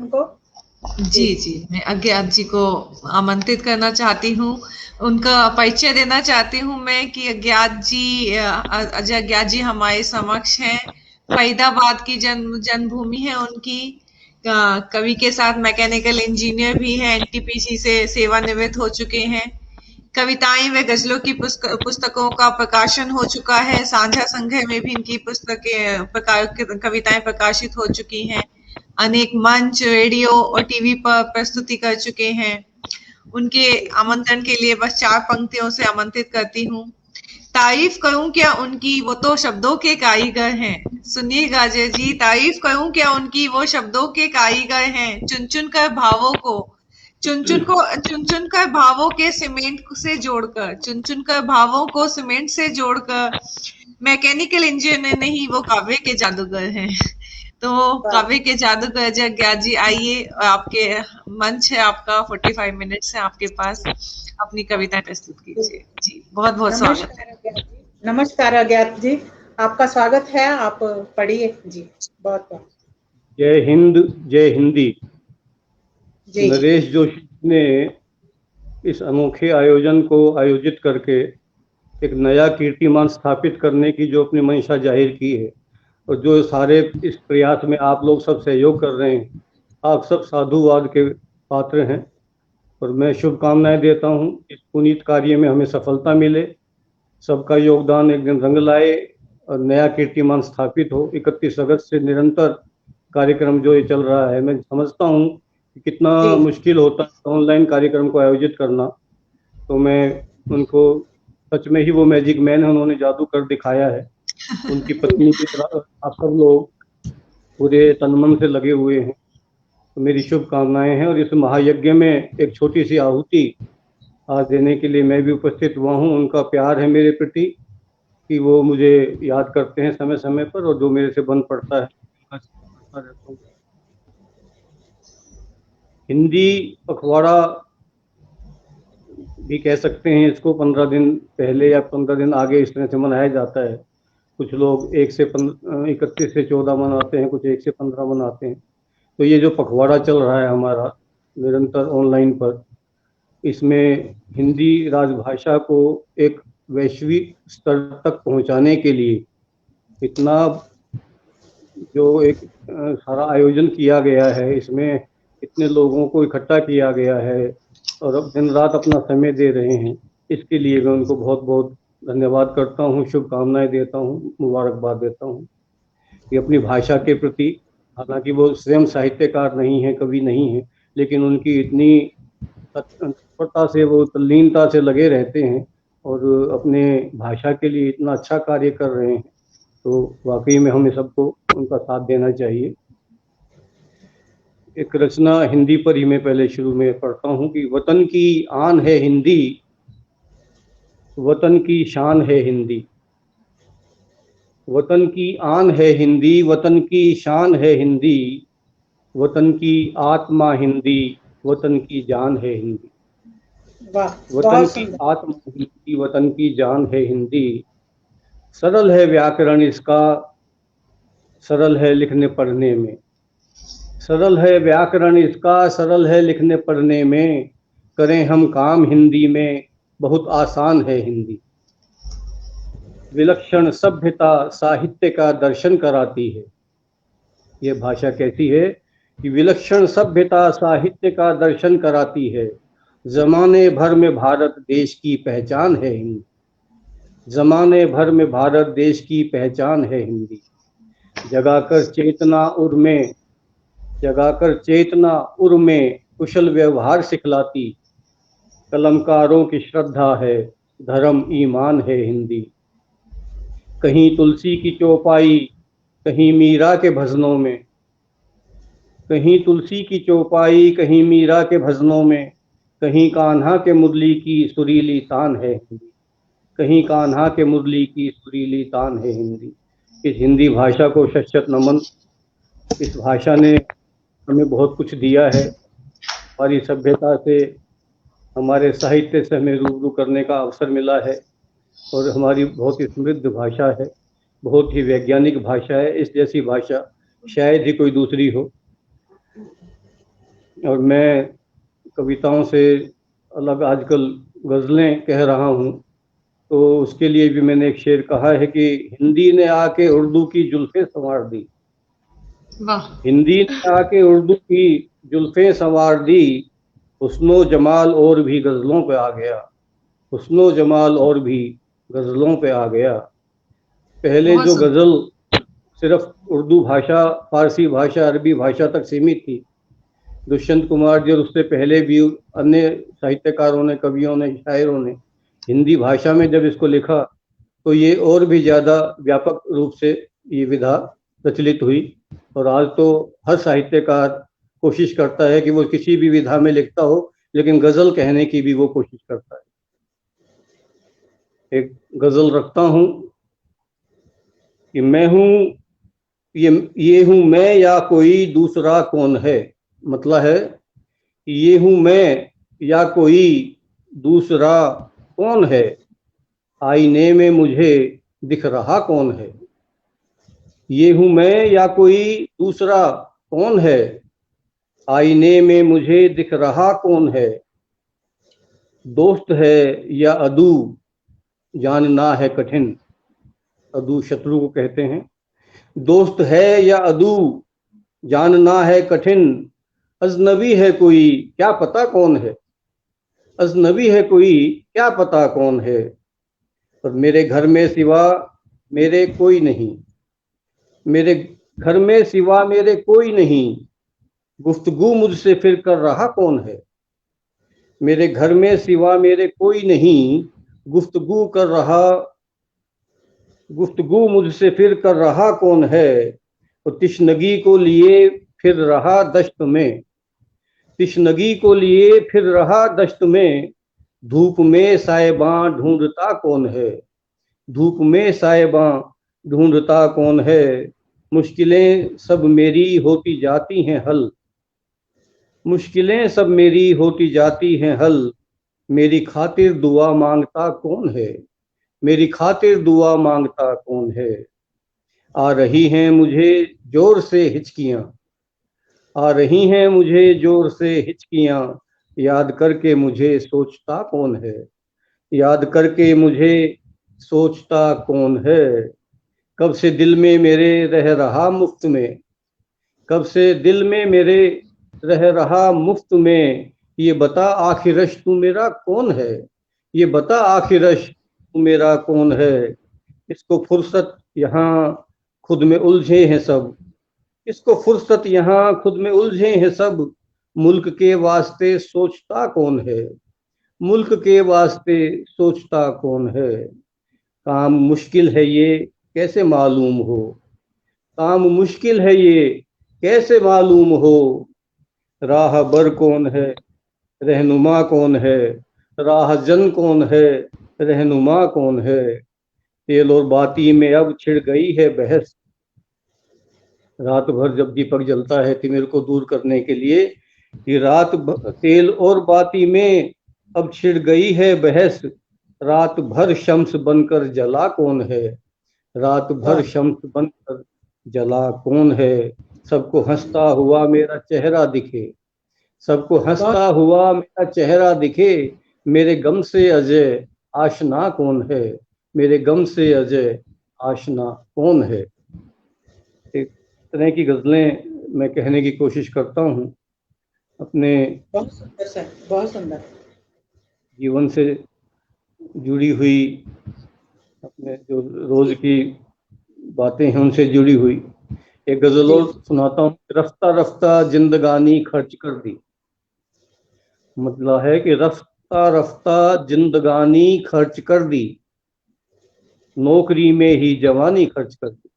उनको। जी जी, मैं अज्ञात जी को आमंत्रित करना चाहती हूँ। उनका परिचय देना चाहती हूँ मैं कि अज्ञात जी, अजय अज्ञात जी हमारे समक्ष हैं। फरीदाबाद की जन्मभूमि है उनकी। कवि के साथ मैकेनिकल इंजीनियर भी हैं, एनटीपीसी से सेवानिवृत्त हो चुके हैं। कविताएं व गजलों की पुस्तकों का प्रकाशन हो चुका है। साझा संघ में भी इनकी कविताएं प्रकाशित हो चुकी हैं। अनेक मंच, रेडियो और टीवी पर प्रस्तुति कर चुके हैं। उनके आमंत्रण के लिए बस 4 पंक्तियों से आमंत्रित करती हूँ। तारीफ करूं क्या उनकी, वो तो शब्दों के कारीगर हैं। सुनिएगा अजय जी, तारीफ करूं क्या उनकी, वो शब्दों के कारीगर हैं। चुन चुन कर भावों के सीमेंट से जोड़कर, चुन चुन कर भावों को सीमेंट से जोड़कर, मैकेनिकल इंजीनियर नहीं, वो काव्य के जादूगर हैं। तो काव्य के जादूगर अजय अज्ञात जी, आइए, आपके मंच है आपका, 45 मिनट्स है आपके पास, अपनी कविताएं प्रस्तुत कीजिए। जी, बहुत बहुत स्वागत है। नमस्कार अज्ञात जी। नमस्कार अज्ञात जी, आपका स्वागत है। आप पढ़िए जी। बहुत बहुत जय हिंद, जय हिंदी। जी। नरेश जोशी ने इस अनोखे आयोजन को आयोजित करके एक नया कीर्तिमान स्थापित करने की जो अपनी मंशा जाहिर की है, और जो सारे इस प्रयास में आप लोग सब सहयोग कर रहे हैं, आप सब साधुवाद के पात्र हैं। और मैं शुभकामनाएं देता हूं, इस पुनीत कार्य में हमें सफलता मिले, सबका योगदान एक दिन रंग लाए और नया कीर्तिमान स्थापित हो। 31 अगस्त से निरंतर कार्यक्रम जो ये चल रहा है, मैं समझता हूँ कि कितना मुश्किल होता है ऑनलाइन कार्यक्रम को आयोजित करना। तो मैं उनको, सच में ही वो मैजिक मैन है, उन्होंने जादू कर दिखाया है। उनकी पत्नी की तरह आप सब लोग पूरे तन मन से लगे हुए हैं, तो मेरी शुभकामनाएं हैं। और इस महायज्ञ में एक छोटी सी आहुति आज देने के लिए मैं भी उपस्थित हुआ हूँ। उनका प्यार है मेरे प्रति कि वो मुझे याद करते हैं समय समय पर, और जो मेरे से बन पड़ता है करता रहता हूँ। हिंदी पखवाड़ा भी कह सकते हैं इसको, 15 दिन पहले या 15 दिन आगे इस तरह से मनाया जाता है। कुछ लोग 31 से 14 मनाते हैं, कुछ 1 से 15 मनाते हैं। तो ये जो पखवाड़ा चल रहा है हमारा निरंतर ऑनलाइन पर, इसमें हिंदी राजभाषा को एक वैश्विक स्तर तक पहुंचाने के लिए इतना जो एक सारा आयोजन किया गया है, इसमें इतने लोगों को इकट्ठा किया गया है और अब दिन रात अपना समय दे रहे हैं, इसके लिए मैं उनको बहुत बहुत धन्यवाद करता हूँ, शुभकामनाएं देता हूँ, मुबारकबाद देता हूँ। ये अपनी भाषा के प्रति, हालांकि वो स्वयं साहित्यकार नहीं है, कवि नहीं है, लेकिन उनकी इतनी तत्परता से, वो तल्लीनता से लगे रहते हैं और अपने भाषा के लिए इतना अच्छा कार्य कर रहे हैं, तो वाकई में हमें सबको उनका साथ देना चाहिए। एक रचना हिंदी पर ही मैं पहले शुरू में पढ़ता हूँ कि वतन की आन है हिंदी, वतन की शान है हिंदी। वतन की आन है हिंदी, वतन की शान है हिंदी, वतन की आत्मा हिंदी, वतन की जान है हिंदी। वतन की आत्मा हिंदी, वतन की जान है हिंदी। सरल है व्याकरण इसका, सरल है लिखने पढ़ने में। सरल है व्याकरण इसका, सरल है लिखने पढ़ने में। करें हम काम हिंदी में, बहुत आसान है हिंदी। विलक्षण सभ्यता साहित्य का दर्शन कराती है। ये भाषा कैसी है कि विलक्षण सभ्यता साहित्य का दर्शन कराती है। जमाने भर में भारत देश की पहचान है हिंदी। जमाने भर में भारत देश की पहचान है हिंदी। जगाकर चेतना उर में, जगाकर चेतना उर में कुशल व्यवहार सिखलाती। कलमकारों की श्रद्धा है, धर्म ईमान है हिंदी। कहीं तुलसी की चौपाई, कहीं मीरा के भजनों में। कहीं तुलसी की चौपाई, कहीं मीरा के भजनों में। कहीं कान्हा के मुरली की सुरीली तान है हिंदी। कहीं कान्हा के मुरली की सुरीली तान है हिंदी। इस हिंदी भाषा को शत नमन। इस भाषा ने हमें बहुत कुछ दिया है। हमारी सभ्यता से, हमारे साहित्य से हमें रूबरू करने का अवसर मिला है, और हमारी बहुत ही समृद्ध भाषा है, बहुत ही वैज्ञानिक भाषा है। इस जैसी भाषा शायद ही कोई दूसरी हो। और मैं कविताओं से अलग आजकल गज़लें कह रहा हूँ, तो उसके लिए भी मैंने एक शेर कहा है कि हिंदी ने आके उर्दू की जुल्फ़ें संवार दी। वाह। हिंदी ने आके उर्दू की जुल्फ़ें संवार दी, हुस्नो जमाल और भी गज़लों पे आ गया, हुस्नो जमाल और भी गज़लों पे आ गया। पहले बहुत जो सुंदर। गज़ल सिर्फ उर्दू भाषा, फारसी भाषा, अरबी भाषा तक सीमित थी, दुष्यंत कुमार जी और उससे पहले भी अन्य साहित्यकारों ने, कवियों ने, शायरों ने हिंदी भाषा में जब इसको लिखा तो ये और भी ज़्यादा व्यापक रूप से ये विधा प्रचलित हुई। और आज तो हर साहित्यकार कोशिश करता है कि वो किसी भी विधा में लिखता हो, लेकिन गज़ल कहने की भी वो कोशिश करता है। एक गज़ल रखता हूँ कि मैं हूँ, ये हूँ मैं या कोई दूसरा कौन है। मतलब है ये हूँ मैं या कोई दूसरा कौन है, आईने में मुझे दिख रहा कौन है। ये हूँ मैं या कोई दूसरा कौन है, आईने में मुझे दिख रहा कौन है। दोस्त है या अदू जानना है कठिन, अदू शत्रु को कहते हैं। दोस्त है या अदू जानना है कठिन, अजनबी है कोई क्या पता कौन है। अजनबी है कोई क्या पता कौन है, और मेरे घर में सिवा मेरे कोई नहीं, मेरे घर में सिवा मेरे कोई नहीं, गुफ्तगू मुझसे फिर कर रहा कौन है। मेरे घर में सिवा मेरे कोई नहीं, गुफ्तगू कर रहा, गुफ्तगू मुझसे फिर कर रहा कौन है। और तिश्नगी को लिए फिर रहा दश्त में, तिश्नगी को लिए फिर रहा दश्त में, धूप में साहिबां ढूंढता कौन है। धूप में साहिबां ढूंढता कौन है। मुश्किलें सब मेरी होती जाती हैं हल, मुश्किलें सब मेरी होती जाती हैं हल, मेरी खातिर दुआ मांगता कौन है। मेरी खातिर दुआ मांगता कौन है। आ रही हैं मुझे जोर से हिचकियां, आ रही हैं मुझे जोर से हिचकियां, याद करके मुझे सोचता कौन है। याद करके मुझे सोचता कौन है। कब से दिल में मेरे रह रहा मुफ्त में, कब से दिल में मेरे रह रहा मुफ्त में, ये बता आखिरश तू मेरा कौन है। ये बता आखिरश तू मेरा कौन है। इसको फुर्सत यहाँ खुद में उलझे हैं सब, इसको फुर्सत यहाँ खुद में उलझे हैं सब, मुल्क के वास्ते सोचता कौन है। मुल्क के वास्ते सोचता कौन है। काम मुश्किल है ये कैसे मालूम हो, काम मुश्किल है ये कैसे मालूम हो। राहबर कौन है, रहनुमा कौन है, राहजन कौन है, रहनुमा कौन है। तेल और बाती में अब छिड़ गई है बहस, रात भर जब दीपक जलता है तिमिर को दूर करने के लिए, कि तेल और बाती में अब छिड़ गई है बहस, रात भर शम्स बनकर जला कौन है। रात भर शम्स बनकर जला कौन है। सबको हंसता हुआ मेरा चेहरा दिखे, सबको हंसता हुआ मेरा चेहरा दिखे, मेरे गम से अजय आशना कौन है। मेरे गम से अजय आशना कौन है। एक तरह की गजलें मैं कहने की कोशिश करता हूँ अपने बहुत सुंदर सर, बहुत सुंदर जीवन से जुड़ी हुई, अपने जो रोज की बातें हैं उनसे जुड़ी हुई। एक गजल और सुनाता हूँ। रफ्ता रफ्ता जिंदगानी खर्च कर दी, मतलब है कि रफ्ता रफ्ता जिंदगानी खर्च कर दी, नौकरी में ही जवानी खर्च कर दी।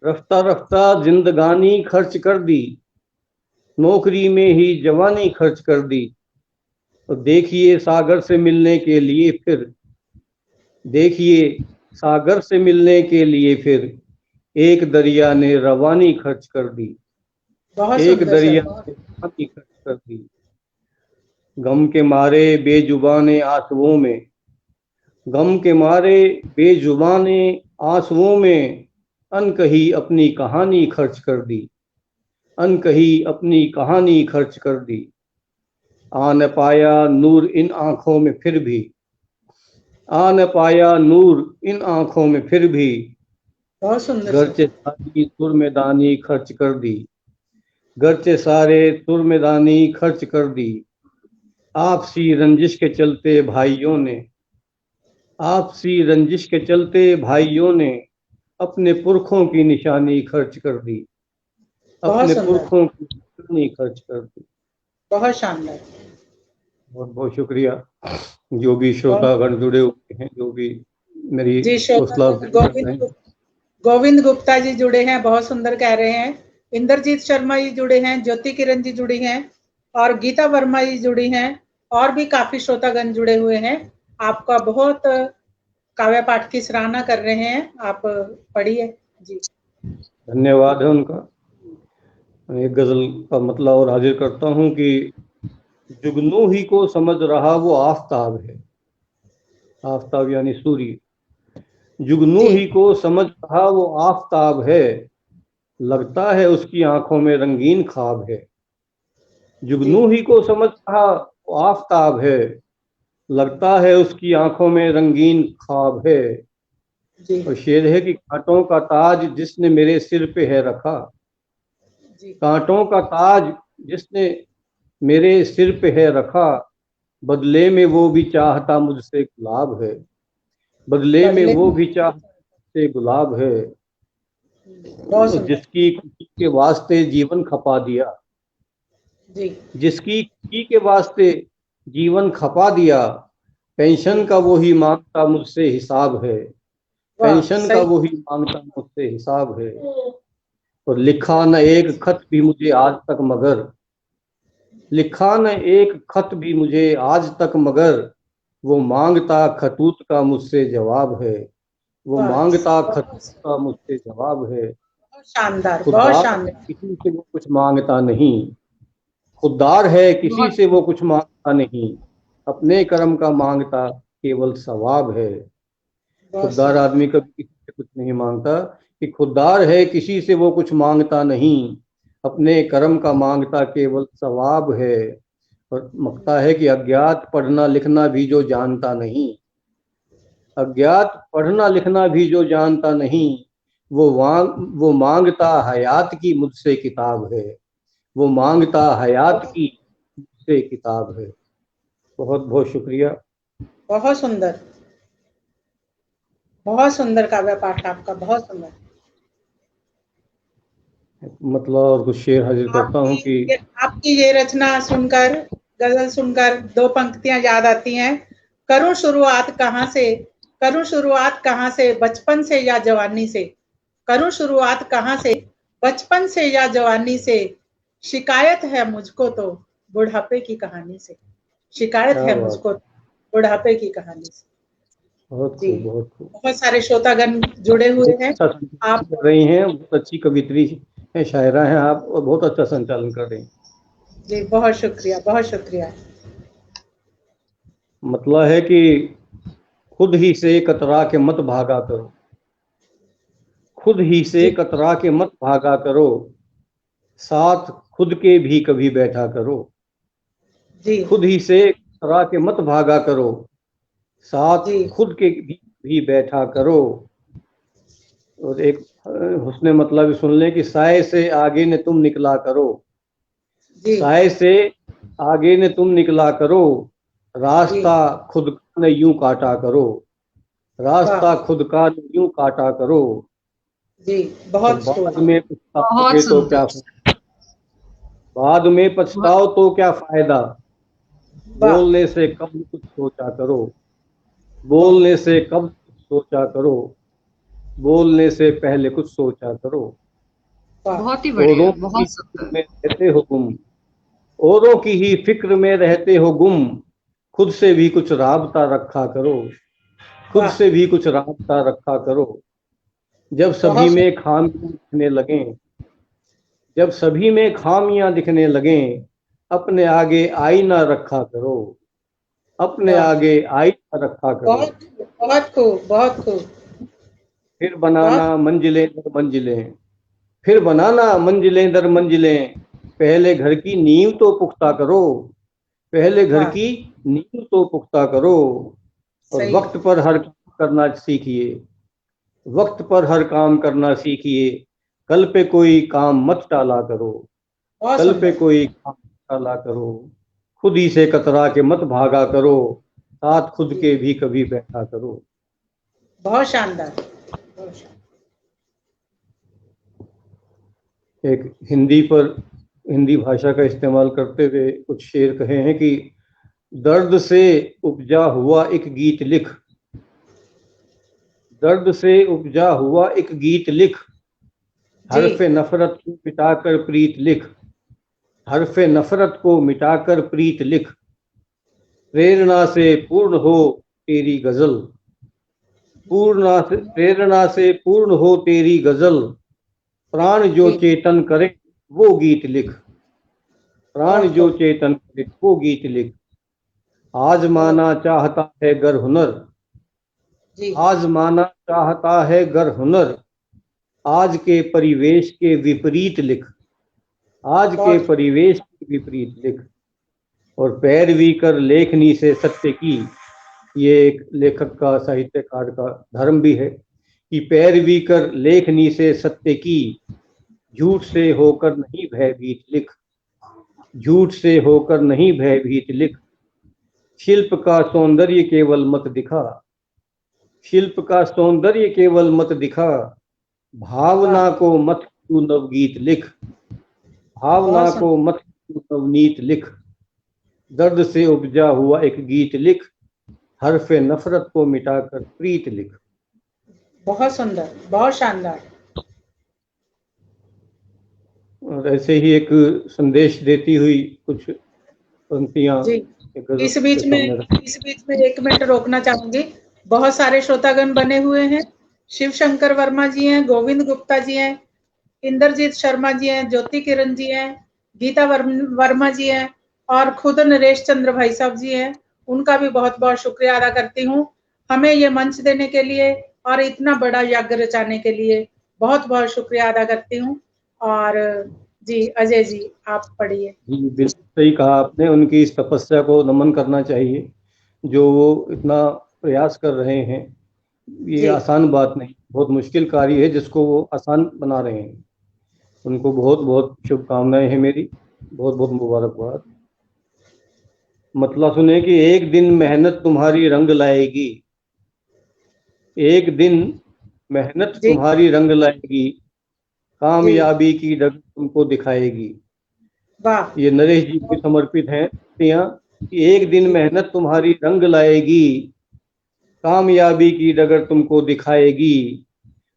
रफ्ता रफ्ता जिंदगानी खर्च कर दी, नौकरी में ही जवानी खर्च कर दी। तो देखिए सागर से मिलने के लिए फिर, देखिए सागर से मिलने के लिए फिर, एक दरिया ने रवानी खर्च कर दी। एक दरिया ने रवानी खर्च कर दी। गम के मारे बेजुबाने आंसुओं में, गम के मारे बेजुबाने आंसुओं में, अनकही अपनी कहानी खर्च कर दी। अनकही अपनी कहानी खर्च कर दी। आ न पाया नूर इन आंखों में फिर भी, आ न पाया नूर इन आंखों में फिर भी, बहुत सुंदर गरचे सारी तुरमेदानी खर्च कर दी, गरचे सारे तुरमेदानी खर्च कर दी। आपसी रंजिश के चलते भाइयों ने, आपसी रंजिश के चलते भाइयों ने अपने पुरखों की निशानी खर्च कर दी, अपने पुरखों की निशानी खर्च कर दी। बहुत शानदार। बहुत बहुत शुक्रिया जो भी श्रोतागण जुड़े हुए हैं, जो भी मेरी जी हौसला गोविंद गुप्ता जी जुड़े हैं, बहुत सुंदर कह रहे हैं। इंद्रजीत शर्मा जी जुड़े हैं, ज्योति किरण जी जुड़ी हैं और गीता वर्मा जी जुड़ी हैं और भी काफी श्रोतागण जुड़े हुए हैं। आपका बहुत काव्य पाठ की सराहना कर रहे हैं, आप पढ़िए जी। धन्यवाद है उनका। एक गजल का मतलब और हाजिर करता हूँ कि जुगनू ही को समझ रहा वो आफताब है, आफताब यानी सूर्य। जुगनू ही को समझ रहा वो आफताब है, लगता है उसकी आंखों में रंगीन ख्वाब है। जुगनू ही को समझ रहा वो आफताब है, लगता है उसकी आंखों में रंगीन ख्वाब है। और शेर है कि कांटों का ताज जिसने मेरे सिर पे है रखा, कांटों का ताज जिसने मेरे सिर पे है रखा, बदले में वो भी चाहता मुझसे गुलाब है, बदले में वो भी चाहता मुझसे गुलाब है। जिसकी खुशी के वास्ते जीवन खपा दिया, जिसकी खुशी के वास्ते जीवन खपा दिया, पेंशन का वो ही मांगता मुझसे हिसाब है, पेंशन का वो ही मांगता मुझसे हिसाब है। और लिखा न एक खत भी मुझे आज तक मगर, लिखा न एक खत भी मुझे आज तक मगर, वो मांगता खतूत का मुझसे जवाब है, वो मांगता खतूत का मुझसे जवाब है। शानदार, बहुत शानदार। किसी से वो कुछ मांगता नहीं, खुददार है किसी से वो कुछ मांगता नहीं, अपने कर्म का मांगता केवल सवाब है। खुददार आदमी कभी किसी से कुछ नहीं मांगता, कि खुददार है किसी से वो कुछ मांगता नहीं, अपने कर्म का मांगता केवल सवाब है। और मकता है कि अज्ञात पढ़ना लिखना भी जो जानता नहीं, अज्ञात पढ़ना लिखना भी जो जानता नहीं, वो मांगता हयात की मुझसे किताब है, वो मांगता हयात की मुझसे किताब है। बहुत बहुत शुक्रिया। बहुत सुंदर, बहुत सुंदर काव्य पाठ आपका, बहुत सुंदर। मतलब और कुछ शेर हाजिर करता हूँ कि आपकी ये रचना सुनकर, गजल सुनकर दो पंक्तियां याद आती हैं। करूं शुरुआत कहाँ से, करूं शुरुआत कहाँ से, बचपन से या जवानी से, करूं शुरुआत कहाँ से, बचपन से या जवानी से, शिकायत है मुझको तो बुढ़ापे की कहानी से, शिकायत है मुझको बुढ़ापे की कहानी से। बहुत खूब, बहुत खूब। बहुत सारे श्रोतागण जुड़े हुए हैं। आप कर रही हैं, बहुत अच्छी कवित्री है, शायरा हैं आप, और बहुत अच्छा संचालन कर रही हैं जी। बहुत शुक्रिया, बहुत शुक्रिया। मतलब है कि खुद ही से कतरा के मत भागा करो, खुद ही से कतरा के मत भागा करो, साथ खुद के भी कभी बैठा करो। जी। खुद ही से कतरा के मत भागा करो, साथ खुद के भी बैठा करो। और एक हुस्ने मतलब सुन ले कि साए से आगे ने तुम निकला करो, साए से आगे ने तुम निकला करो, रास्ता खुद का न यूं काटा करो, रास्ता खुद का न यूं काटा करो। जी। बहुत बाद में पछताओगे तो क्या, बाद में पछताओ तो क्या फायदा, बोलने से कब कुछ सोचा करो, बोलने से कब कुछ सोचा करो, बोलने से पहले कुछ सोचा करो। बहुत ही बढ़िया, बहुत सुंदर। में रहते हो गुम, औरों की ही फिक्र में रहते हो गुम, खुद से भी कुछ राबता रखा करो, खुद से भी कुछ राबता रखा करो। जब सभी में खामियां दिखने लगे, जब सभी में खामियां दिखने लगे, अपने आगे आईना रखा करो, अपने आगे आईना रखा करो। बहुत खूब, बहुत खूब। फिर बनाना मंजिलें दर मंजिलें, फिर बनाना मंजिलें दर मंजिलें, पहले घर की नींव तो पुख्ता करो, पहले घर वाह, की नींव तो पुख्ता करो। और सही, वक्त पर हर काम करना सीखिए, वक्त पर हर काम करना सीखिए, कल पे कोई काम मत टाला करो, बहुत कल पे सुंदर, कोई काम मत टाला करो, खुद ही से कतरा के मत भागा करो, साथ खुद जी, के भी कभी बैठा करो। बहुत शानदार, बहुत शानदार। एक हिंदी भाषा का इस्तेमाल करते हुए कुछ शेर कहे हैं कि दर्द से उपजा हुआ एक गीत लिख, दर्द से उपजा हुआ एक गीत लिख, जी, हर्फ नफरत को मिटाकर प्रीत लिख, हर्फ नफरत को मिटाकर प्रीत लिख, प्रेरणा से पूर्ण हो तेरी गजल, प्रेरणा से पूर्ण हो तेरी गजल, प्राण जो जी, चेतन करे वो गीत लिख, प्राण बहुत जो खूब, चेतन करे वो गीत लिख, बहुत, आजमाना चाहता है गर हुनर, जी, आजमाना चाहता है गर हुनर, आज के परिवेश के विपरीत लिख, आज के बहुत, परिवेश के विपरीत लिख, और पैरवी कर लेखनी से सत्य की। ये एक लेखक का साहित्यकार का धर्म भी है कि पैरवी कर लेखनी से सत्य की, झूठ से होकर नहीं भयभीत लिख, झूठ से होकर नहीं भयभीत लिख, शिल्प का सौंदर्य केवल मत दिखा, शिल्प का सौंदर्य केवल मत दिखा, वाह, भावना को मत तू नवगीत लिख, बहुत भावना सुंदर, को मत तू नवनीत लिख, दर्द से उपजा हुआ एक गीत लिख, हर्फ नफरत को मिटाकर प्रीत लिख। बहुत सुंदर, बहुत शानदार। और ऐसे ही एक संदेश देती हुई कुछ पंक्तियां जी, एक गजल इस बीच के में सामने रख। इस बीच में 1 मिनट रोकना चाहूंगी। बहुत सारे श्रोतागण बने हुए हैं। शिव शंकर वर्मा जी हैं, गोविंद गुप्ता जी हैं, इंद्रजीत शर्मा जी हैं, ज्योति किरण जी हैं, गीता वर्मा जी हैं और खुद नरेश चंद्र भाई साहब जी हैं। उनका भी बहुत बहुत शुक्रिया अदा करती हूँ हमें ये मंच देने के लिए और इतना बड़ा यज्ञ रचाने के लिए। बहुत बहुत शुक्रिया अदा करती हूँ। और जी अजय जी आप पढ़िए। जी बिल्कुल सही कहा आपने, उनकी इस तपस्या को नमन करना चाहिए जो वो इतना प्रयास कर रहे हैं। ये जी आसान बात नहीं, बहुत मुश्किल कार्य है जिसको वो आसान बना रहे हैं। उनको बहुत बहुत शुभकामनाएं हैं मेरी, बहुत बहुत मुबारकबाद। मतलब सुने कि एक दिन मेहनत तुम्हारी रंग लाएगी, एक दिन मेहनत जी तुम्हारी रंग लाएगी, जी कामयाबी की डगर तुमको दिखाएगी। वाह ये नरेश जी को समर्पित हैं कि एक दिन जी मेहनत तुम्हारी रंग लाएगी, कामयाबी की डगर तुमको दिखाएगी, जी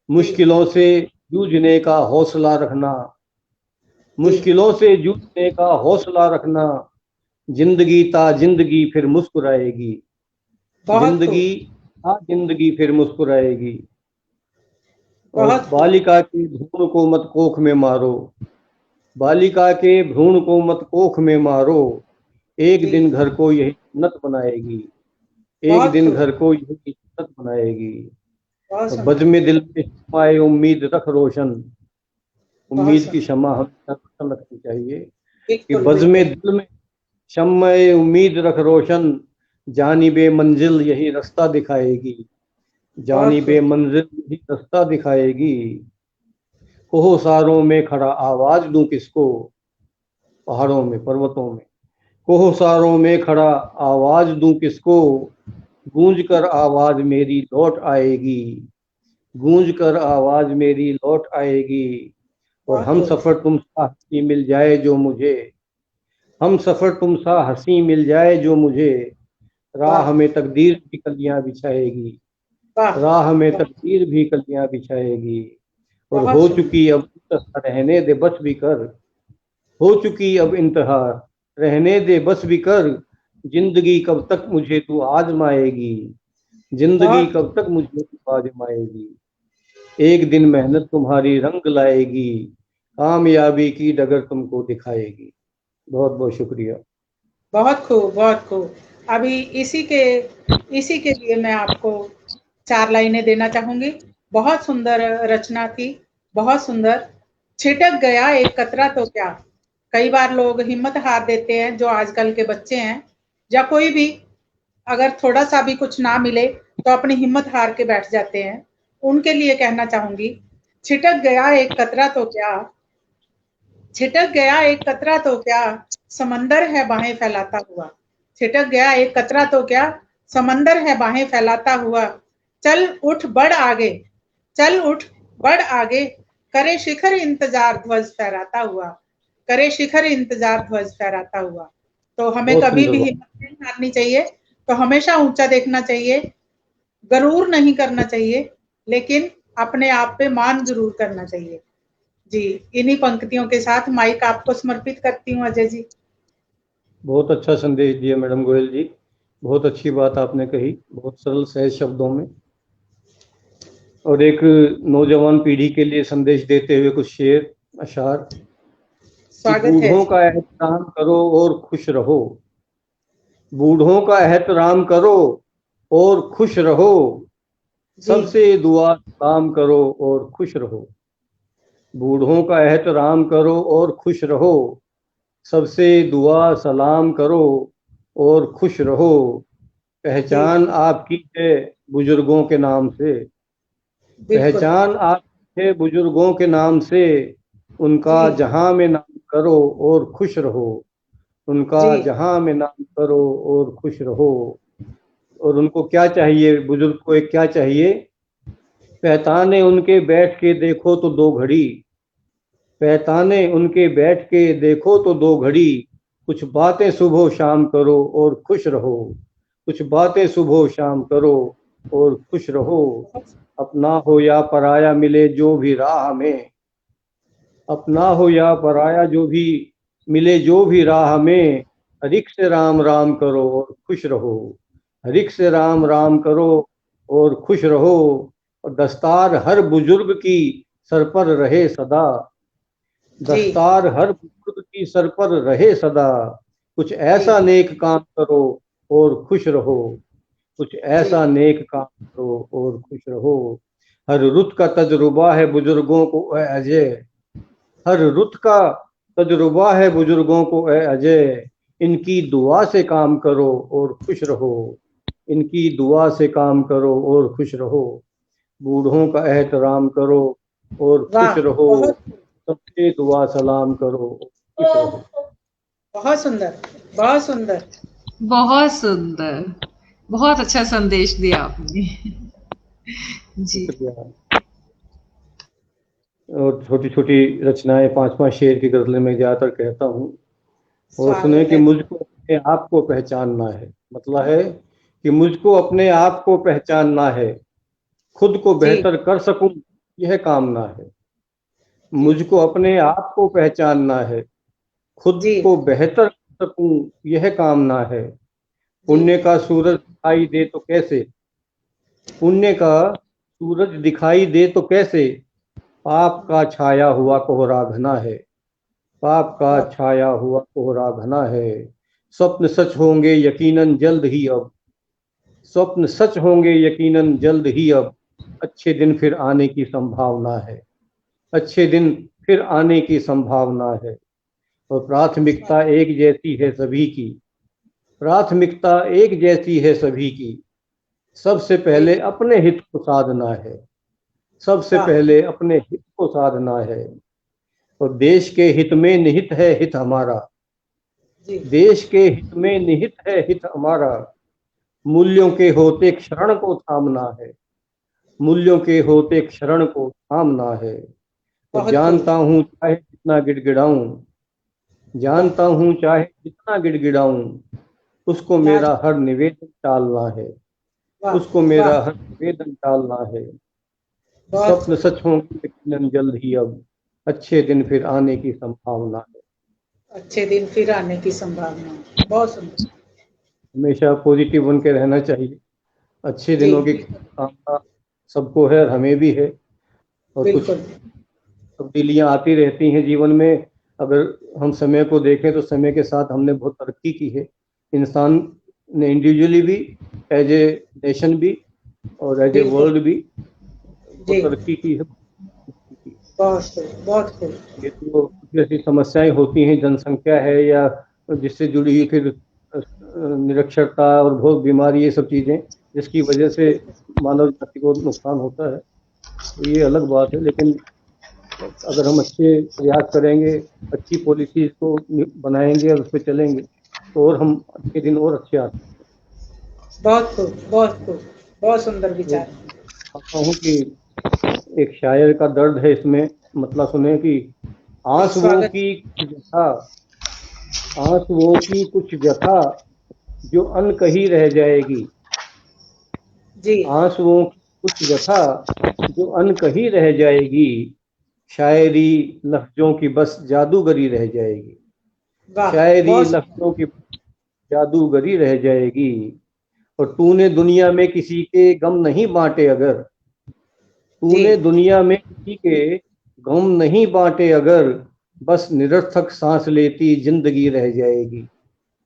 मुश्किलों से जूझने का हौसला रखना, जी मुश्किलों से जूझने का हौसला रखना, जिंदगी ता जिंदगी फिर मुस्कुराएगी, बहुत जिंदगी खूब ता जिंदगी फिर मुस्कुराएगी। और बहुत खूब बालिका के भ्रूण को मत कोख में मारो, बालिका के भ्रूण को मत कोख में मारो, एक जी दिन घर को यही जन्नत बनाएगी, एक बहुत दिन खूब घर को यही जन्नत बनाएगी। बहुत और बज़ सुंदर में दिल में शमाए उम्मीद रख रोशन, बहुत उम्मीद की सुंदर शमा हमेशा रोशन रखनी चाहिए कि बिल्कुल बज़ में बिल्कुल दिल में शम्माए उम्मीद रख रोशन, जानिबे मंजिल यही रास्ता दिखाएगी, बहुत जानिबे खूब मंजिल यही रास्ता दिखाएगी। कोहसारों में खड़ा आवाज दूं किसको, पहाड़ों में पर्वतों में, कोहसारों में खड़ा आवाज दूं किसको, गूंज कर आवाज मेरी लौट आएगी, गूंज कर आवाज मेरी लौट आएगी। और बहुत हम खूब सफर तुम सा हंसी मिल जाए जो मुझे, हम सफर तुम सा हंसी मिल जाए जो मुझे, वाह राह में तकदीर भी कलियां बिछाएगी, वाह राह में वाह तकदीर भी कलियां बिछाएगी। और बहुत हो सुंदर चुकी अब इंतहा रहने दे बस भी कर, हो चुकी अब इंतहा रहने दे बस भी कर, जिंदगी कब तक मुझे तू आजमाएगी, जिंदगी बहुत कब तक मुझे तू आजमाएगी। एक दिन मेहनत तुम्हारी रंग लाएगी, कामयाबी की डगर तुमको दिखाएगी। बहुत बहुत शुक्रिया। बहुत खूब बहुत खूब। अभी इसी के लिए मैं आपको 4 लाइनें देना चाहूंगी। बहुत सुंदर रचना थी, बहुत सुंदर। छिटक गया एक कतरा तो क्या। कई बार लोग हिम्मत हार देते हैं, जो आजकल के बच्चे हैं या कोई भी, अगर थोड़ा सा भी कुछ ना मिले तो अपनी हिम्मत हार के बैठ जाते हैं। उनके लिए कहना चाहूंगी, छिटक गया एक कतरा तो क्या, छिटक गया एक कतरा तो क्या, समंदर है बाहें फैलाता हुआ। छिटक गया एक कतरा तो क्या, समंदर है बाहें फैलाता हुआ। चल उठ बढ़ आगे, चल उठ बढ़ आगे, करे शिखर इंतजार ध्वज फहराता हुआ, करे शिखर इंतजार ध्वज फहराता हुआ। तो हमें बहुत कभी सुंदर भी बात। हिम्मत नहीं हारनी चाहिए, तो हमेशा ऊंचा देखना चाहिए, गरूर नहीं करना चाहिए, लेकिन अपने आप पे मान जरूर करना चाहिए। जी, इन्हीं पंक्तियों के साथ माइक आपको समर्पित करती हूँ अजय जी। बहुत अच्छा संदेश दिया मैडम गोयल जी। बहुत अच्छी बात आपने कही, बहुत सरल सहज शब्दों में। और एक नौजवान पीढ़ी के लिए संदेश देते हुए कुछ शेर अशार कि स्वागत है बूढ़ों जी। का एहतराम करो और खुश रहो, बूढ़ों का एहतराम करो और खुश रहो, जी सबसे दुआ सलाम करो और खुश रहो। बूढ़ों का एहतराम करो और खुश रहो, सबसे दुआ सलाम करो और खुश रहो। जी पहचान आपकी है बुजुर्गों के नाम से, बिल्कुल। पहचान आपकी है बुजुर्गों के नाम से, उनका जी जहां में नाम करो और खुश रहो, उनका जी जहां में नाम करो और खुश रहो। और उनको क्या चाहिए, बुजुर्ग को एक क्या चाहिए, पैताने उनके बैठ के देखो तो दो घड़ी, पैताने उनके बैठ के देखो तो दो घड़ी, कुछ बातें सुबह शाम करो और खुश रहो, कुछ बातें सुबह शाम करो और खुश रहो। अपना हो या पराया मिले जो भी राह में, अपना हो या पराया जो भी मिले जो भी राह में, हरिक से राम राम करो और खुश रहो, हरिक से राम राम करो और खुश रहो। और दस्तार हर बुजुर्ग की सर पर रहे सदा, जी दस्तार हर बुजुर्ग की सर पर रहे सदा, कुछ जी ऐसा नेक काम करो और खुश रहो, कुछ जी ऐसा नेक काम करो और खुश रहो। हर रुत का तजुर्बा है बुजुर्गों को ए अजय, हर रुत का तजुर्बा है बुजुर्गों को ए अजय, इनकी दुआ से काम करो और खुश रहो, इनकी दुआ से काम करो और खुश रहो। बूढ़ों का एहतराम करो और खुश वाह, रहो, बहुत सबसे दुआ सलाम करो और खुश रहो। बहुत सुंदर, बहुत सुंदर। बहुत सुंदर, बहुत अच्छा संदेश दिया आपने। जी। शुक्रिया। और छोटी छोटी रचनाएं, पांच पांच शेर की गजलें मैं ज्यादातर कहता हूँ। और सुने स्वागत कि है जी। मुझको अपने आप को पहचानना है, मतलब है कि मुझको अपने आप को पहचानना है, खुद को जी बेहतर कर सकूं यह कामना है। जी मुझको अपने आप को पहचानना है, खुद जी को बेहतर कर सकूं यह कामना है। जी पुण्य का सूरज दिखाई दे तो कैसे, पुण्य का सूरज दिखाई दे तो कैसे, पाप का छाया हुआ कोहरा घना है, पाप का वाह, छाया हुआ कोहरा घना है। स्वप्न सच होंगे यकीनन जल्द ही अब, स्वप्न सच होंगे यकीनन जल्द ही अब, अच्छे दिन फिर आने की संभावना है, अच्छे दिन फिर आने की संभावना है। और प्राथमिकता एक जैसी है सभी की, प्राथमिकता एक जैसी है सभी की, सबसे जी पहले अपने हित को साधना है, सबसे वाह, पहले अपने हित को साधना है। और देश के हित में निहित है हित हमारा, जी देश के हित में निहित है हित हमारा, मूल्यों के होते क्षरण को थामना है, मूल्यों के होते क्षरण को थामना है। और बहुत खूब। जानता हूँ चाहे जितना गिड़गिड़ाऊं, वाह, जानता हूँ चाहे जितना गिड़गिड़ाऊं, उसको मेरा लाजवाब। हर निवेदन टालना है, वाह उसको वाह, मेरा हर निवेदन टालना है। बहुत स्वप्न खूब। सच होंगे यकीनन जल्द ही अब, अच्छे दिन फिर आने की संभावना है। अच्छे दिन फिर आने की संभावना। बहुत सुंदर। हमेशा पॉजिटिव बन के रहना चाहिए। अच्छे जी दिनों की कामना सबको है और हमें भी है। और कुछ बिल्कुल। तब्दीलियां आती रहती हैं जीवन में। अगर हम समय को देखें तो समय के साथ हमने बहुत तरक्की की है, इंसान ने इंडिविजुअली भी, एज ए नेशन भी और एज ए बिल्कुल। वर्ल्ड भी जी बहुत तरक्की की है। बहुत खूब, बहुत खूब। ये तो कुछ ऐसी समस्याएं होती हैं, जनसंख्या है या जिससे जुड़ी हुई फिर निरक्षरता और बहुत बीमारी, ये सब चीजें जिसकी वजह से मानव जाति को नुकसान होता है, तो ये अलग बात है। लेकिन अगर हम अच्छे प्रयास करेंगे, अच्छी पॉलिसीज को बनाएंगे और उस पर चलेंगे, तो और हम के दिन और अच्छे आते हैं। बहुत खूब, बहुत खूब, बहुत सुंदर तो विचार। कहता हूँ कि एक शायर का दर्द है इसमें, मतलब सुने कि जी, आंसुओं स्वागत। की कुछ व्यथा, आंसुओं की कुछ व्यथा जो अनकही रह जाएगी, जी, आंसुओं की कुछ व्यथा जो अनकही रह जाएगी, शायरी लफ्जों की बस जादूगरी रह जाएगी, वाह, शायरी बहुत सुंदर। लफ्जों की जादूगरी रह जाएगी। और तूने दुनिया में किसी के गम नहीं बांटे अगर, जी, तूने दुनिया में किसी के गम नहीं बांटे अगर, बस निरर्थक सांस लेती जिंदगी रह जाएगी,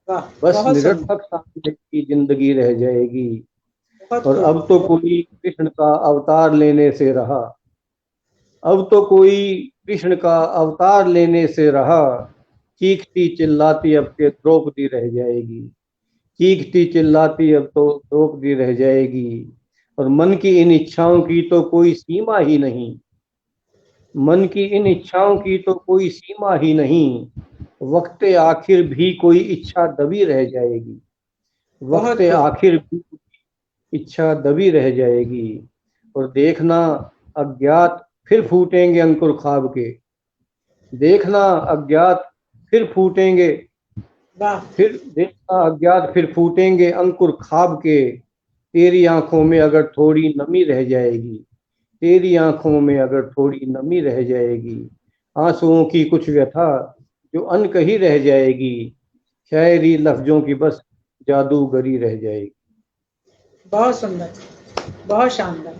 वाह, बस बहुत सुंदर, निरर्थक सांस लेती जिंदगी रह जाएगी। बहुत और अब तो खूब। कोई कृष्ण का अवतार लेने से रहा, अब तो कोई कृष्ण का अवतार लेने से रहा, चीखती चिल्लाती अब के द्रौपदी रह जाएगी, चीखती चिल्लाती अब तो द्रौपदी रह जाएगी। और मन की इन इच्छाओं की तो कोई सीमा ही नहीं, मन की इन इच्छाओं की तो कोई सीमा ही नहीं, वक्त आखिर भी कोई इच्छा दबी रह जाएगी, वक्त बहुत खूब। आखिर भी इच्छा दबी रह जाएगी। और देखना अज्ञात फिर फूटेंगे अंकुर ख्वाब के, देखना अज्ञात फिर फूटेंगे, वाह, फिर देखना अज्ञात फिर फूटेंगे अंकुर ख्वाब के, तेरी आंखों में अगर थोड़ी नमी रह जाएगी, तेरी आंखों में अगर थोड़ी नमी रह जाएगी, आंसुओं की कुछ व्यथा जो अनकही रह जाएगी, शायरी लफ्जों की बस जादूगरी रह जाएगी। बहुत सुंदर, बहुत शानदार।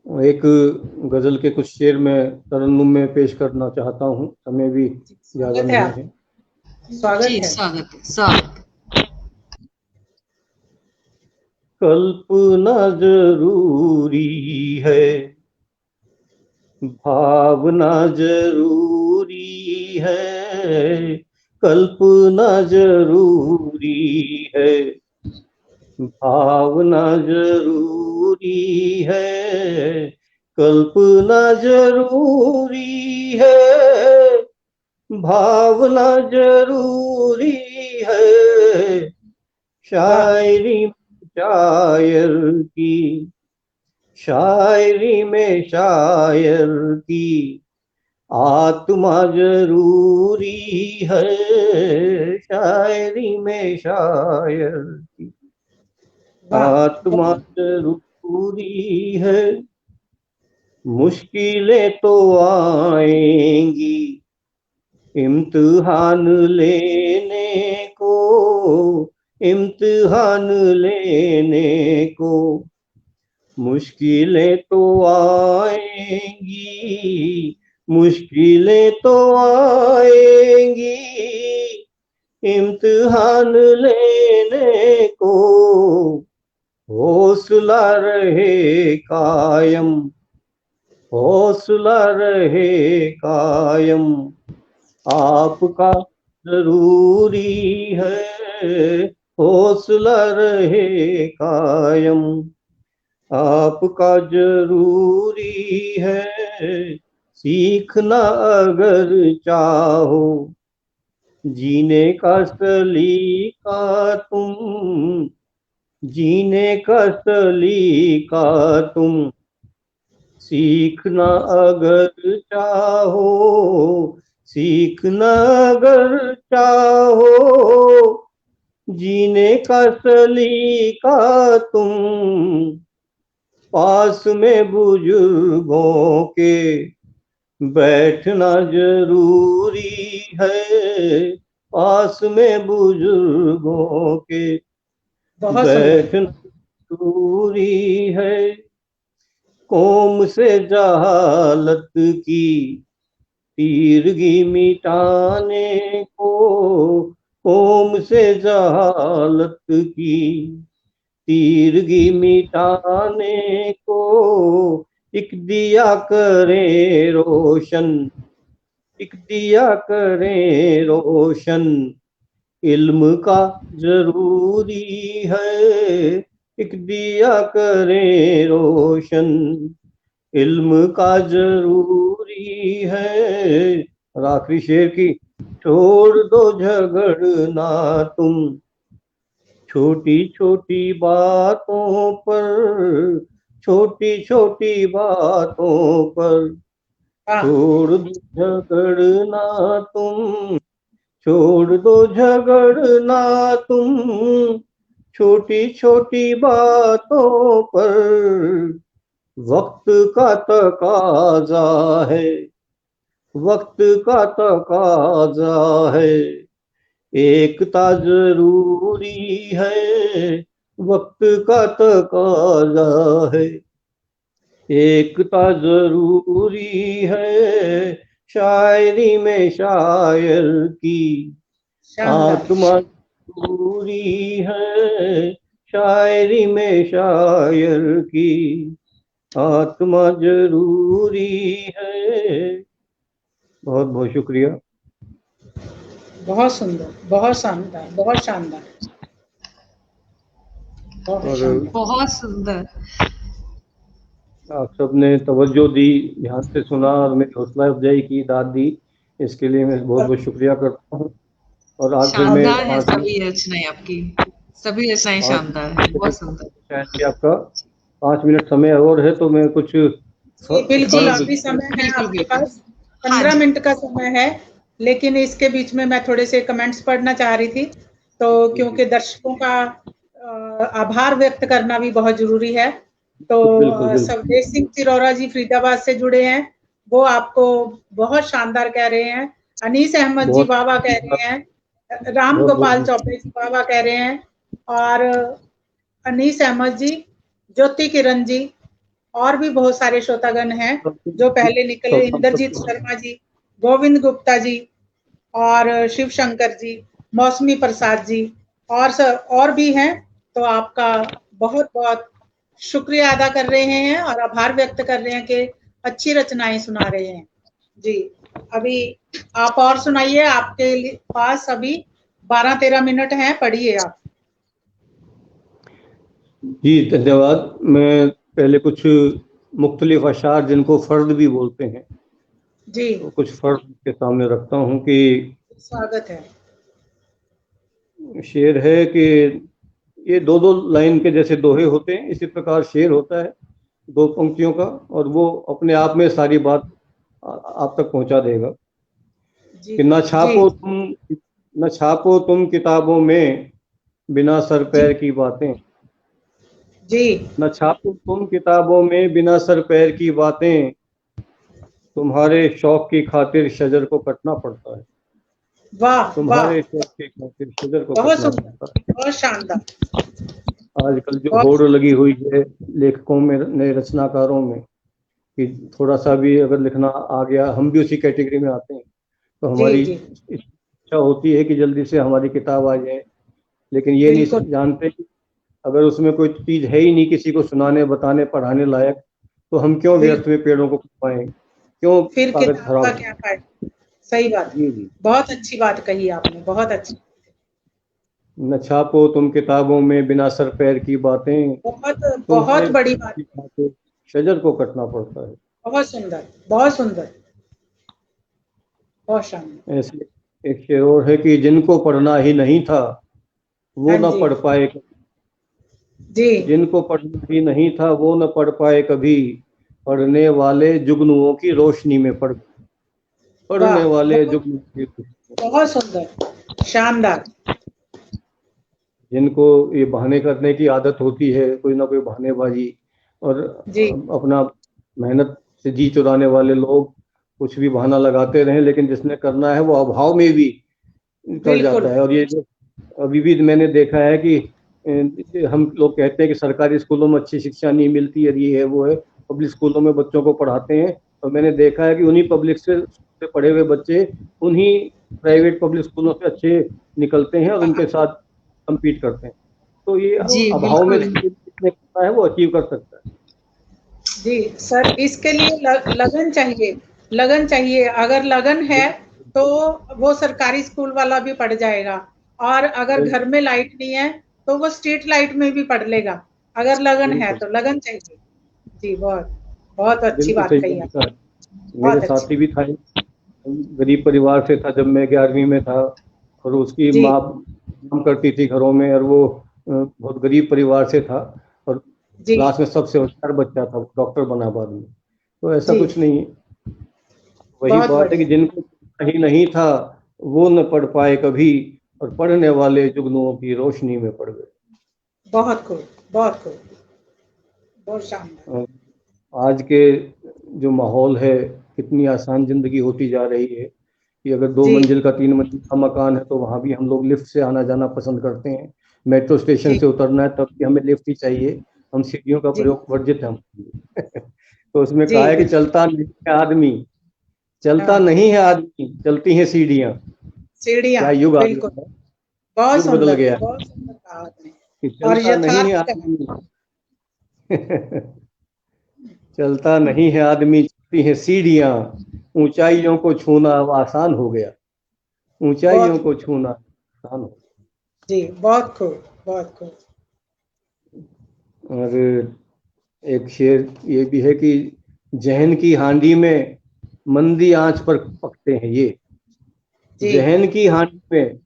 एक गजल के कुछ शेर में तरन्नुम में पेश करना चाहता हूँ, समय भी ज्यादा स्वागत है नहीं आप, है। जी, स्वागत है। स्वागत है, स्वागत। कल्पना जरूरी है, भावना जरूरी है, कल्पना जरूरी है, भावना जरूरी है, कल्पना जरूरी है, भावना जरूरी है, वाह, शायरी शायर की, शायरी में शायर की आत्मा जरूरी है, शायरी में शायर की वाह, आत्मा बहुत जरूरी है। मुश्किलें तो आएंगी इम्तिहान लेने को, इम्तिहान लेने को, मुश्किलें तो आएंगी, मुश्किलें तो आएंगी इम्तिहान लेने को, हौसला रहे कायम, हौसला रहे कायम, आपका जरूरी है, हौसला रहे कायम, आपका जरूरी है। सीखना अगर चाहो जीने का सलीका तुम, जीने का सलीका तुम, सीखना अगर चाहो, सीखना अगर चाहो, जीने का सलीका तुम, पास में बुजुर्गों के बैठना जरूरी है, पास में बुजुर्गों के बहुत सुंदर। बैठना जरूरी है। कौम से जहालत की तीरगी मिटाने को, कौम से जहालत की तीरगी मिटाने को, एक दिया करें रोशन, एक दिया करें रोशन, इल्म का जरूरी है। एक दिया करें रोशन, इल्म का जरूरी है। और आखिरी शेर की, छोड़ दो झगड़ना तुम छोटी छोटी बातों पर, छोटी छोटी बातों पर। छोड़ दो झगड़ना तुम, छोड़ दो झगड़ना तुम छोटी छोटी बातों पर। वक्त का तकाजा है, वक्त का तकाजा है, एकता जरूरी है। वक्त का तकाजा है, एकता जरूरी है। शायरी में शायर की आत्मा जरूरी है। शायरी में शायर की आत्मा जरूरी है। बहुत बहुत शुक्रिया। बहुत सुंदर, बहुत शानदार, बहुत शानदार, बहुत सुंदर। आप सबने तवज्जो दी, ध्यान से सुना और मेरी हौसला अफजाई की, दाद दी, इसके लिए मैं बहुत बहुत शुक्रिया करता हूँ। और आखिर में शानदार है सभी रचनाएं आपकी, सभी रचनाएं शानदार है, बहुत सुंदर। आपका 5 मिनट समय और है तो मैं कुछ बिल्कुल अभी समय है आपके पास, 15 मिनट का समय है, लेकिन इसके बीच में मैं थोड़े से कमेंट्स पढ़ना चाह रही थी, तो क्योंकि दर्शकों का आभार व्यक्त करना भी बहुत जरूरी है। तो सवदेश सिंह चिरौरा जी फरीदाबाद से जुड़े हैं, वो आपको बहुत शानदार कह रहे हैं। अनीस अहमद जी बाबा कह रहे हैं, राम गोपाल चौबे जी बाबा कह रहे हैं, और अनीस अहमद जी, ज्योति किरण जी, और भी बहुत सारे श्रोतागण हैं जो पहले निकले, इंद्रजीत शर्मा जी, गोविंद गुप्ता जी, और शिव शंकर जी, मौसमी प्रसाद जी, और भी हैं। तो आपका बहुत बहुत शुक्रिया अदा कर रहे हैं और आभार व्यक्त कर रहे हैं कि अच्छी रचनाएं सुना रहे हैं जी। अभी आप और सुनाइए, आपके पास अभी 12-13 मिनट हैं, पढ़िए आप। जी धन्यवाद। मैं पहले कुछ मुख्तलिफ अशार जिनको फर्द भी बोलते हैं जी, तो कुछ फर्द के सामने रखता हूँ कि स्वागत है। शेर है कि ये दो दो लाइन के जैसे दोहे होते हैं, इसी प्रकार शेर होता है 2 पंक्तियों का, और वो अपने आप में सारी बात आप तक पहुंचा देगा कि न छापो तुम किताबों में बिना सर पैर की बातें जी, न छापो तुम किताबों में बिना सर पैर की बातें, तुम्हारे शौक की खातिर शजर को कटना पड़ता है। वाह, तुम्हारे शौक की खातिर शजर को कटना पड़ता है। बहुत शानदार। आजकल जो होड़ लगी हुई है लेखकों में, नए रचनाकारों में, कि थोड़ा सा भी अगर लिखना आ गया, हम भी उसी कैटेगरी में आते हैं, तो हमारी इच्छा होती है कि जल्दी से हमारी किताब आ जाए, लेकिन ये नहीं जानते कि अगर उसमें कोई चीज है ही नहीं किसी को सुनाने, बताने, पढ़ाने लायक, तो हम क्यों व्यर्थ में पेड़ों को कटवाएं, क्यों फिर किताब का क्या फायदा। सही बात, जी, बहुत अच्छी बात कही आपने, बहुत अच्छी। न छापो तुम किताबों में बिना सर पैर की बातें, बहुत बड़ी बात, शजर को कटना पड़ता है। बहुत सुंदर, बहुत सुंदर, बहुत शानदार। ऐसे एक शेर और है कि जिनको पढ़ना ही नहीं था वो न पढ़ पाए जी, जिनको पढ़ना ही नहीं था वो न पढ़ पाए कभी, पढ़ने वाले जुगनुओं की रोशनी में पढ़ने वाले जुगनुओं की, बहुत सुंदर, शानदार। जिनको ये बहाने करने की आदत होती है, कोई ना कोई बहानेबाजी, और अपना मेहनत से जी चुराने वाले लोग कुछ भी बहाना लगाते रहे, लेकिन जिसने करना है वो अभाव में भी कर जाता है। और ये जो अभी भी मैंने देखा है कि हम लोग कहते हैं कि सरकारी स्कूलों में अच्छी शिक्षा नहीं मिलती है, ये है वो है, पब्लिक स्कूलों में बच्चों को पढ़ाते हैं, और मैंने देखा है कि उन्हीं पब्लिक से पढ़े हुए बच्चे उन्हीं प्राइवेट पब्लिक स्कूलों से अच्छे निकलते हैं और उनके साथ कम्पीट करते हैं। तो ये अभाव में जिसने करना है वो अचीव कर सकता है। जी सर, इसके लिए लगन चाहिए, लगन चाहिए। अगर लगन है तो वो सरकारी स्कूल वाला भी पढ़ जाएगा, और अगर घर में लाइट नहीं है तो वो स्ट्रीट लाइट में भी पढ़ लेगा। अगर लगन है बिल्कुल तो लगन चाहिए। जी, बहुत बहुत अच्छी बिल्कुल बात सही कही कहा। आपने, मेरे बहुत अच्छी। साथी भी था, गरीब परिवार से था जब मैं 11वीं में था, और उसकी जी माँ काम करती थी घरों में, और वो बहुत गरीब परिवार से था, और जी क्लास में सबसे होशियार बच्चा था, डॉक्टर बना बाद में। तो ऐसा जी, कुछ नहीं है। वही बहुत बात है कि बढ़िया। जिनको कहीं नहीं था वो न पढ़ पाए कभी, और पढ़ने वाले जुगनुओं की रोशनी में पड़ गए। बहुत खूब, बहुत खूब, बहुत शानदार। अ, आज के जो माहौल है, कितनी आसान जिंदगी होती जा रही है कि अगर 2 मंजिल का 3 मंजिल का मकान है तो वहां भी हम लोग लिफ्ट से आना जाना पसंद करते हैं। मेट्रो स्टेशन जी से उतरना है तब भी हमें लिफ्ट ही चाहिए, हम सीढ़ियों का जी प्रयोग वर्जित है हम। तो उसमें जी, कहा है कि बिल्कुल। चलता नहीं है आदमी, चलता हाँ, नहीं है आदमी, चलती हैं सीढ़ियां। सीढ़ियाँ, क्या युग आ बिल्कुल। गया है, युग बदल गया है बहुत सुंदर कहा आपने, कि और चलता नहीं है यथार्थ कहा। आदमी। चलता नहीं है आदमी, चलती हैं सीढ़ियां, ऊंचाइयों को छूना अब आसान हो गया, ऊंचाइयों बहुत, को छूना आसान हो जी, बहुत खूब, बहुत खूब। गया। और एक शेर ये भी है कि जहन की हांडी में मंदी आंच पर पकते हैं ये, जी, जहन की हांडी में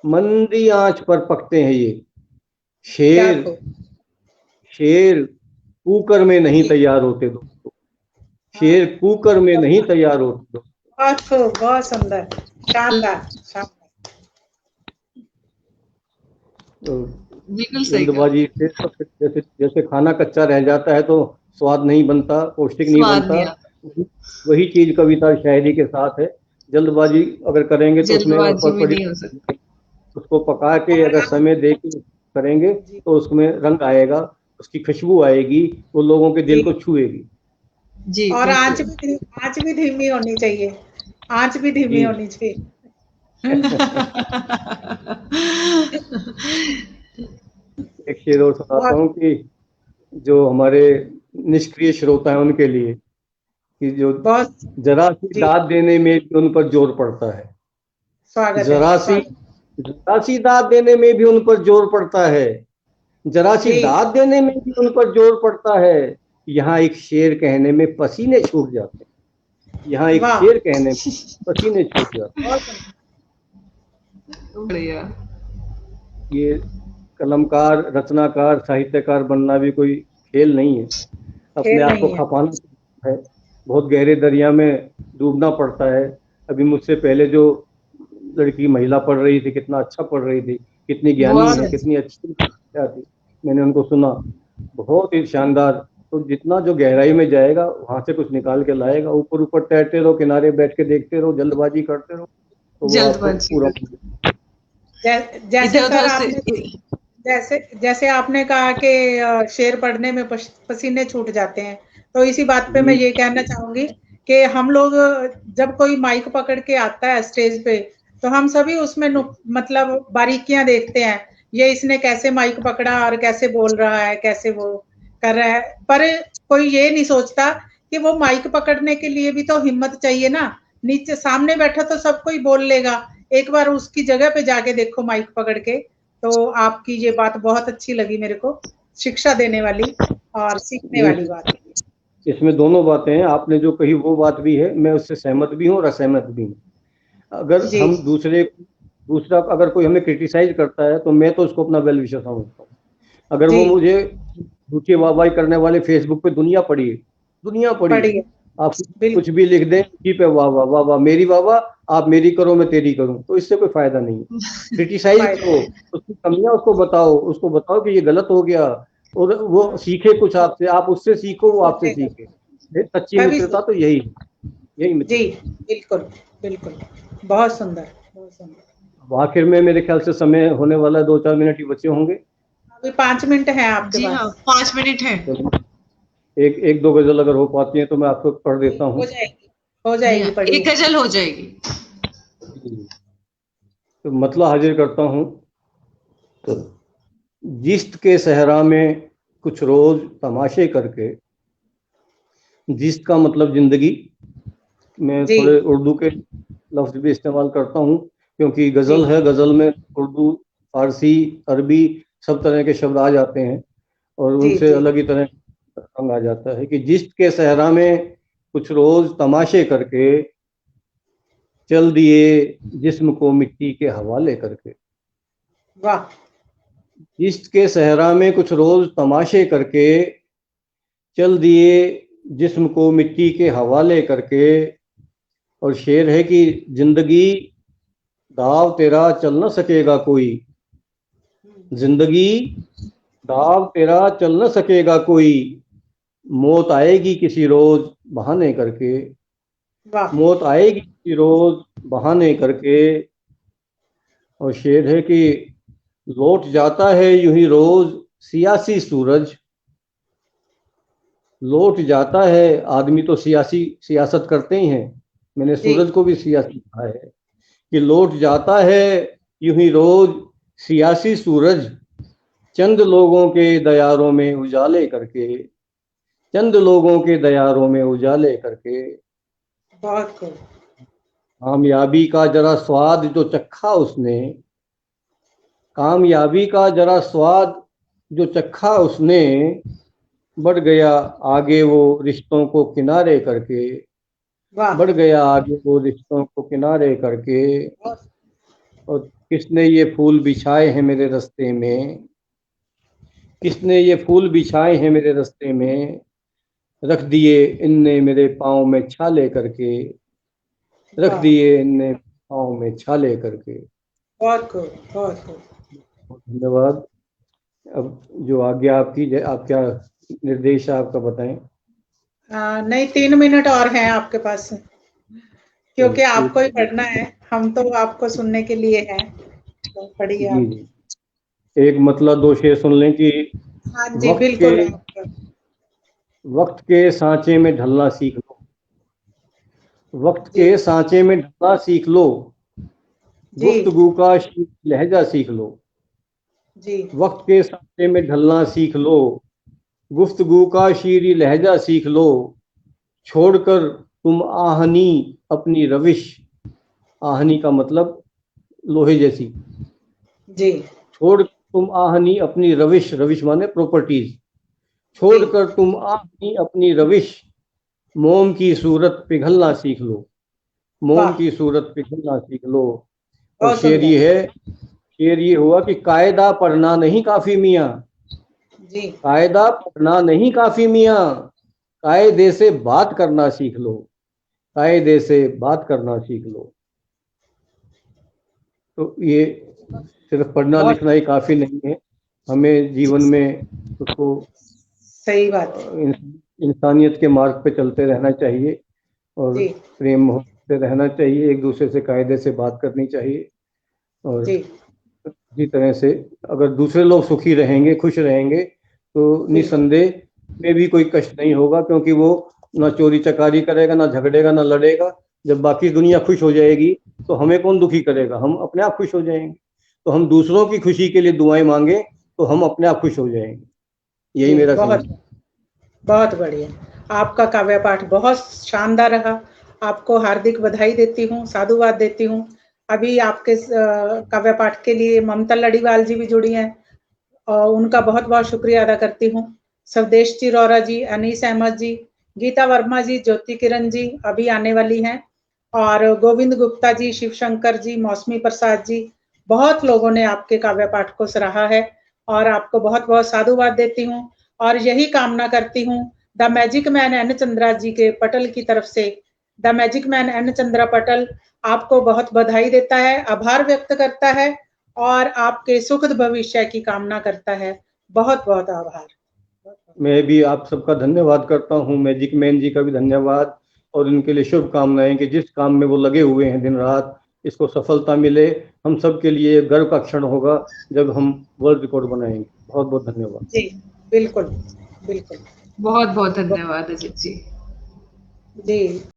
मंदी आंच पर पकते हैं ये, क्या शेर खूब। शेर कुकर में नहीं जी, तैयार होते दोस्तों, हाँ, शेर कुकर में नहीं तैयार होते बहुत खूब, बहुत सुंदर, शानदार, शानदार। दोस्तों। बिल्कुल सही कहा। जल्दबाजी से जैसे जैसे खाना कच्चा रह जाता है तो स्वाद नहीं बनता, पौष्टिक नहीं स्वाद बनता। नहीं आता। वही चीज कविता शायरी के साथ है। जल्दबाजी अगर करेंगे तो उसमें जल्दबाजी में पड़ी, नहीं हो सकता। उसको पका के और अगर समय दे के करेंगे जी तो उसमें रंग आएगा, उसकी खुशबू आएगी, वो लोगों के दिल जी, को छुएगी। जी और बिल्कुल। आँच भी धीमी होनी चाहिए, आँच भी धीमी जी होनी चाहिए। एक शेर और सुनाता बहुत, हूँ कि जो हमारे निष्क्रिय श्रोता हैं उनके लिए, कि जो बहुत, जरा सी जी, दाद देने में भी उन पर जोर पड़ता है, स्वागत है, जरा सी स्वागत। जरा सी दाद देने में भी उन पर जोर पड़ता है, जरा सी जी, दाद देने में भी उन पर जोर पड़ता है। यहाँ एक शेर कहने में पसीने छूट जाते हैं, यहाँ एक वाह! शेर कहने में पसीने छूट जाते बहुत सुंदर। बढ़िया। हैं। ये कलमकार, रचनाकार, साहित्यकार बनना भी कोई खेल नहीं है। अपने खेल आप को नहीं है। खपाना पड़ता है, बहुत गहरे दरिया में डूबना पड़ता है। अभी मुझसे पहले जो लड़की महिला पढ़ रही थी, कितना अच्छा पढ़ रही थी, कितनी ज्ञानी बहुत है, अच्छा। कितनी अच्छी क्या थी, मैंने उनको सुना, बहुत ही शानदार। तो जितना जो गहराई में जाएगा वहां से कुछ निकाल के लाएगा, ऊपर ऊपर तैरते रहो, किनारे बैठ के देखते रहो, जल्दबाजी करते रहो तो वो आपको जल्दबाजी पूरा। करके जैसे इधर सर उधर से। आपने, जैसे जैसे आपने कहा कि शेर पढ़ने में पसीने छूट जाते हैं, तो इसी बात पे मैं जी ये कहना चाहूंगी कि हम लोग जब कोई माइक पकड़ के आता है स्टेज पे, तो हम सभी उसमें मतलब बारीकियां देखते हैं, ये इसने कैसे माइक पकड़ा और कैसे बोल रहा है, कैसे वो कर रहा है। पर कोई ये नहीं सोचता कि वो माइक पकड़ने के लिए भी तो हिम्मत चाहिए ना। नीचे सामने बैठा तो सब कोई बोल लेगा, एक बार उसकी जगह पे जाके देखो माइक पकड़ के। तो आपकी ये बात बहुत अच्छी लगी मेरे को, शिक्षा देने वाली और सीखने ये वाली बात। इसमें दोनों बातें हैं, आपने जो कही वो बात भी है, मैं उससे सहमत भी हूँ और असहमत भी हूँ। अगर जी हम दूसरा अगर कोई हमें क्रिटिसाइज करता है तो मैं तो उसको अपना वेल विशर समझता हूँ। अगर जी, वो मुझे झूठी वाहवाही करने वाले फेसबुक पे दुनिया पड़ी है, दुनिया पड़ी है, पढ़िए, आप कुछ बिल्कुल। भी लिख दें उसी पे वाह वाह वाह वाह, मेरी वाह वाह, आप मेरी करो मैं तेरी करूं, तो इससे कोई फायदा नहीं है। क्रिटिसाइज फायदा करो, उसकी कमियां उसको बताओ कि ये गलत हो गया, और वो सीखे कुछ आपसे, आप उससे सीखो, वो आपसे सीखेगा, सीखे। ये सच्ची तभी मित्रता तो सीखेगा। यही है, यही जी, मित्रता। बिल्कुल, बिल्कुल। बहुत सुंदर, बहुत सुंदर। अब आखिर में मेरे ख्याल से समय होने वाला है, 2-4 मिनट ही बचे होंगे। अभी 5 मिनट है आपके जी हाँ, पास। 5 मिनट है। तो एक एक दो गजल अगर हो पाती है तो मैं आपको पढ़ देता हो हूँ। जाएगी, हो जी जाएगी, हाँ, एक पढ़िए। गजल हो जाएगी। तो मतला हाजिर करता हूँ। तो जिस्त के सहरा में कुछ रोज तमाशे करके, जिस्त का मतलब जिंदगी। मैं जी थोड़े उर्दू के लफ्ज भी इस्तेमाल करता हूँ क्योंकि गज़ल जी है, गज़ल में उर्दू, फारसी, अरबी सब तरह के शब्द आ जाते हैं और जी उनसे जी। अलग ही तरह का रंग आ जाता है कि जिस्त के सहरा में कुछ रोज तमाशे करके चल दिए जिस्म को मिट्टी के हवाले करके। वाह। जिस्त के सहरा में कुछ रोज तमाशे करके चल दिए जिस्म को मिट्टी के हवाले करके। और शेर है कि जिंदगी दाव तेरा चल न सकेगा कोई, जिंदगी दाव तेरा चल न सकेगा कोई, मौत आएगी किसी रोज बहाने करके। वाह। मौत आएगी किसी रोज बहाने करके। और शेर है कि लौट जाता है यूं ही रोज सियासी सूरज, लौट जाता है। आदमी तो सियासी सियासत करते ही हैं, मैंने जी सूरज को भी सियासी कहा है कि लौट जाता है यूं ही रोज सियासी सूरज, चंद लोगों के दयारों में उजाले करके, चंद लोगों के दयारों में उजाले करके। बहुत खूब। कामयाबी का जरा स्वाद जो चखा उसने, कामयाबी का जरा स्वाद जो चखा उसने, बढ़ गया आगे वो रिश्तों को किनारे करके, वाह। बढ़ गया आगे वो रिश्तों को किनारे करके। बहुत। और किसने ये फूल बिछाए हैं मेरे रास्ते में, किसने ये फूल बिछाए हैं मेरे रास्ते में, रख दिए इनने मेरे पाँव में छाले करके, रख वाह। दिए इनने पाँव में छाले करके। बहुत खूब बहुत खूब। धन्यवाद। अब जो आज्ञा आपकी, आप क्या निर्देश है आपका बताएं। नहीं, 3 मिनट और हैं आपके पास, क्योंकि आपको ही ठीक। पढ़ना है। हम तो आपको सुनने के लिए हैं, तो पढ़िए जी आप। जी, एक मतलब दो शेर सुन लें कि हाँ जी वक्त के बिल्कुल आप। वक्त के सांचे में ढलना सीख लो, वक्त जी के सांचे में ढलना सीख लो, जी गुफ्तगू का लहजा सीख लो। जी। वक्त के सांचे में ढलना सीख लो, गुफ्तगू का शीरी लहजा सीख लो, छोड़कर तुम आहनी अपनी रविश, आहनी का मतलब लोहे जैसी, जी छोड़ तुम आहनी अपनी रविश, रविश माने प्रॉपर्टीज, जी। छोड़कर तुम आहनी अपनी रविश, मोम की सूरत पिघलना सीख लो, मोम वाह। की सूरत पिघलना सीख लो। और बहुत शेर सुंदर। ये है, शेर ये हुआ कि कायदा पढ़ना नहीं काफी मियाँ, जी कायदा पढ़ना नहीं काफी मियाँ, कायदे से बात करना सीख लो, कायदे से बात करना सीख लो। तो ये सिर्फ पढ़ना बहुत लिखना ही काफी नहीं है, हमें जीवन में उसको सही बात है। इंसानियत के मार्ग पे चलते रहना चाहिए और जी प्रेम मोहब्बत से रहना चाहिए, एक दूसरे से कायदे से बात करनी चाहिए। और जी इसी तरह से अगर दूसरे लोग सुखी रहेंगे, खुश रहेंगे, तो बिल्कुल। निसंदेह में भी कोई कष्ट नहीं होगा, क्योंकि वो ना चोरी चकारी करेगा, ना झगड़ेगा, ना लड़ेगा। जब बाकी दुनिया खुश हो जाएगी तो हमें कौन दुखी करेगा, हम अपने आप खुश हो जाएंगे। तो हम दूसरों की खुशी के लिए दुआएं मांगे तो हम अपने आप खुश हो जाएंगे। यही जी मेरा बहुत समझ। बहुत बढ़िया। आपका काव्य पाठ बहुत शानदार रहा। आपको हार्दिक बधाई देती हूँ, साधुवाद देती हूँ। अभी आपके काव्य पाठ के लिए ममता लड़ीवाल जी भी जुड़ी हैं, और उनका बहुत बहुत शुक्रिया अदा करती हूँ। स्वदेश चिरौरा जी, अनीस अहमद जी, गीता वर्मा जी, ज्योति किरण जी अभी आने वाली हैं, और गोविंद गुप्ता जी, शिव शंकर जी, मौसमी प्रसाद जी, बहुत लोगों ने आपके काव्य पाठ को सराहा है, और आपको बहुत बहुत साधुवाद देती हूँ। और यही कामना करती हूँ the magic man N Chandra ji के पटल की तरफ से। The magic man N Chandra पटल आपको बहुत बधाई देता है, आभार व्यक्त करता है, और आपके सुखद भविष्य की कामना करता है। बहुत बहुत आभार। मैं भी आप सबका धन्यवाद करता हूँ, मैजिक मैन जी का भी धन्यवाद, और इनके लिए शुभकामनाएं कि जिस काम में वो लगे हुए हैं दिन रात, इसको सफलता मिले। हम सब के लिए गर्व का क्षण होगा जब हम वर्ल्ड रिकॉर्ड बनाएंगे। बहुत बहुत धन्यवाद। जी बिल्कुल बिल्कुल। बहुत बहुत धन्यवाद अजित जी। जी।